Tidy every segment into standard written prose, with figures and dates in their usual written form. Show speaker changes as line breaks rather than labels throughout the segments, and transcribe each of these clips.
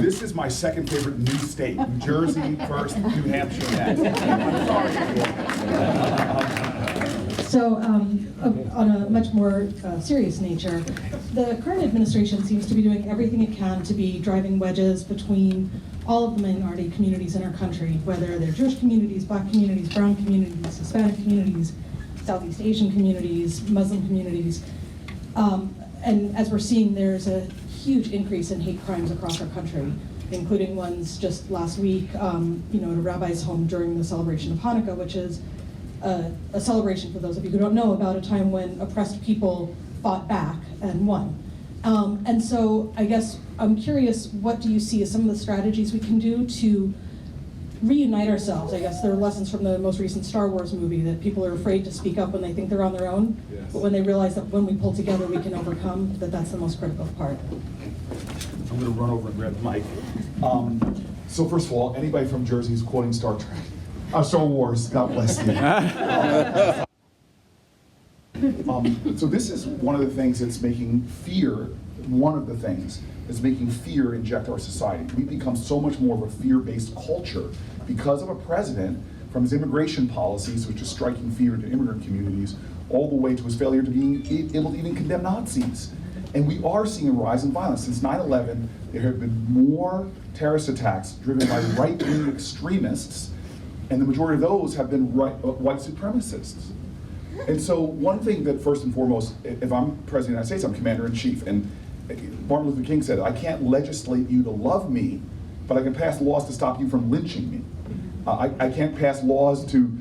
This is my second favorite new state. New Jersey first, New Hampshire next. I'm sorry.
So, on a much more serious nature, the current administration seems to be doing everything it can to be driving wedges between all of the minority communities in our country, whether they're Jewish communities, Black communities, brown communities, Hispanic communities, Southeast Asian communities, Muslim communities. And as we're seeing, there's a huge increase in hate crimes across our country, including ones just last week, at a rabbi's home during the celebration of Hanukkah, which is a celebration, for those of you who don't know, about a time when oppressed people fought back and won. And so I guess I'm curious, what do you see as some of the strategies we can do to reunite ourselves? I guess there are lessons from the most recent Star Wars movie that people are afraid to speak up when they think they're on their own, yes. But when they realize that when we pull together we can overcome, that's the most critical part.
I'm going to run over and grab the mic. So first of all, anybody from Jersey is quoting Star Wars, God bless you. So this is one of the things that's making fear, inject our society. We've become so much more of a fear-based culture because of a president, from his immigration policies, which is striking fear into immigrant communities, all the way to his failure to being able to even condemn Nazis. And we are seeing a rise in violence. Since 9/11, there have been more terrorist attacks driven by right-wing extremists, and the majority of those have been white supremacists. And so one thing that, first and foremost, if I'm President of the United States, I'm Commander-in-Chief, and Martin Luther King said, I can't legislate you to love me, but I can pass laws to stop you from lynching me. I can't pass laws to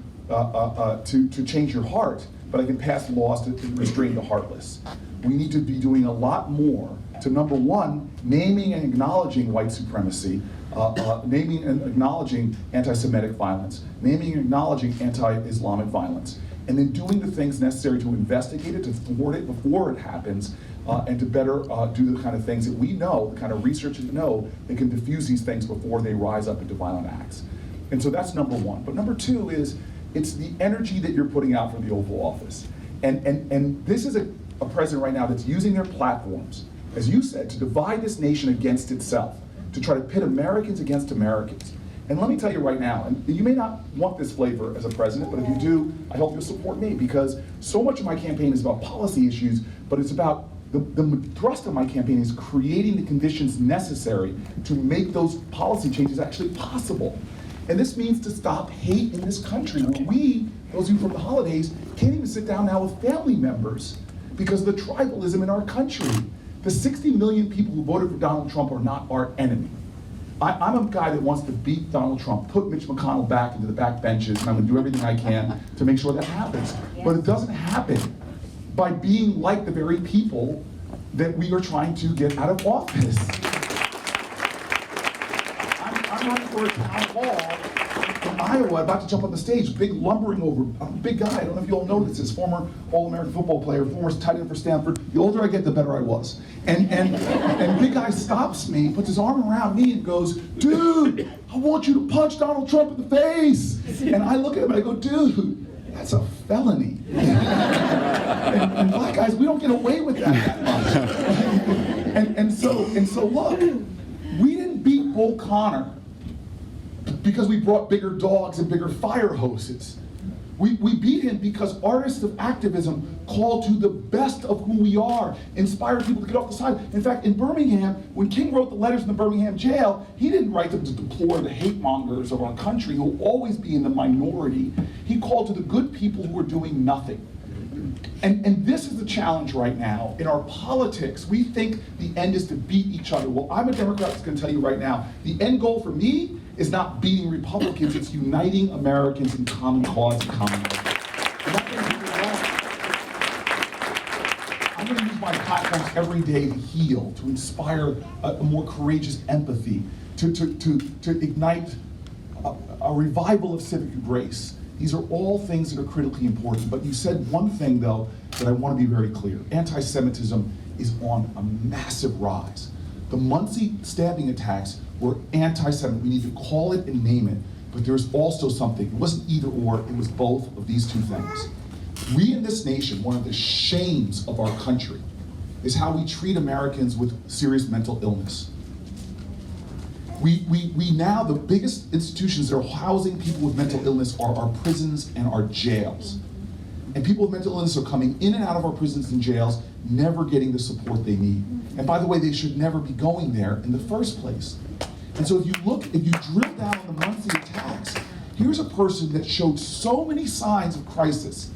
change your heart, but I can pass laws to restrain the heartless. We need to be doing a lot more to, number one, naming and acknowledging white supremacy, naming and acknowledging anti-Semitic violence, naming and acknowledging anti-Islamic violence, and then doing the things necessary to investigate it, to thwart it before it happens, and to better do the kind of things that we know, the kind of research that we know, that can diffuse these things before they rise up into violent acts. And so that's number one. But number two is, it's the energy that you're putting out from the Oval Office. And this is a president right now that's using their platforms, as you said, to divide this nation against itself, to try to pit Americans against Americans. And let me tell you right now, and you may not want this flavor as a president, but if you do, I hope you'll support me, because so much of my campaign is about policy issues, but it's about the thrust of my campaign is creating the conditions necessary to make those policy changes actually possible. And this means to stop hate in this country, where we, those of you from the holidays, can't even sit down now with family members because of the tribalism in our country. The 60 million people who voted for Donald Trump are not our enemy. I'm a guy that wants to beat Donald Trump, put Mitch McConnell back into the back benches, and I'm going to do everything I can to make sure that happens. But it doesn't happen by being like the very people that we are trying to get out of office. I'm running for a town hall in Iowa, about to jump on the stage, big lumbering over, I'm a big guy, I don't know if you all know this, former All-American football player, former tight end for Stanford. The older I get, the better I was. And big guy stops me, puts his arm around me and goes, dude, I want you to punch Donald Trump in the face. And I look at him and I go, dude, that's a felony. and black guys, we don't get away with that much. and so look, we didn't beat Bull Connor because we brought bigger dogs and bigger fire hoses. We beat him because artists of activism called to the best of who we are, inspired people to get off the side. In fact, in Birmingham, when King wrote the letters in the Birmingham jail, he didn't write them to deplore the hate mongers of our country who will always be in the minority. He called to the good people who are doing nothing. And this is the challenge right now. In our politics, we think the end is to beat each other. Well, I'm a Democrat that's going to tell you right now, the end goal for me is not beating Republicans, it's uniting Americans in common cause and common goal. And that's going to be wrong. I'm going to use my platforms every day to heal, to inspire a more courageous empathy, to ignite a revival of civic grace. These are all things that are critically important. But you said one thing, though, that I want to be very clear. Anti-Semitism is on a massive rise. The Muncie stabbing attacks were anti-Semitic. We need to call it and name it. But there's also something. It wasn't either or, it was both of these two things. We in this nation, one of the shames of our country is how we treat Americans with serious mental illness. We now, the biggest institutions that are housing people with mental illness are our prisons and our jails. And people with mental illness are coming in and out of our prisons and jails, never getting the support they need. And by the way, they should never be going there in the first place. And so if you drill down on the monthly attacks, here's a person that showed so many signs of crisis,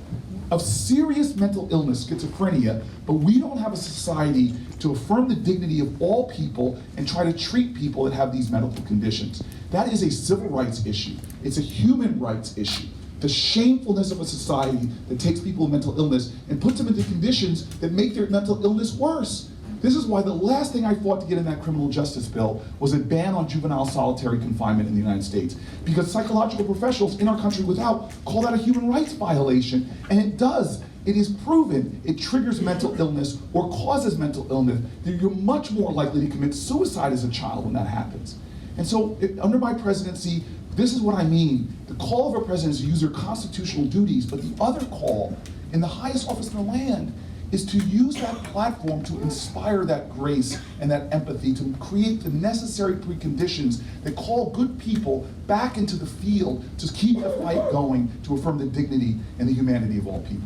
of serious mental illness, schizophrenia, but we don't have a society to affirm the dignity of all people and try to treat people that have these medical conditions. That is a civil rights issue. It's a human rights issue. The shamefulness of a society that takes people with mental illness and puts them into conditions that make their mental illness worse. This is why the last thing I fought to get in that criminal justice bill was a ban on juvenile solitary confinement in the United States. Because psychological professionals in our country without call that a human rights violation, and it does. It is proven it triggers mental illness or causes mental illness, that you're much more likely to commit suicide as a child when that happens. And so under my presidency, this is what I mean. The call of a president is to use their constitutional duties, but the other call in the highest office in the land is to use that platform to inspire that grace and that empathy, to create the necessary preconditions that call good people back into the field to keep the fight going, to affirm the dignity and the humanity of all people.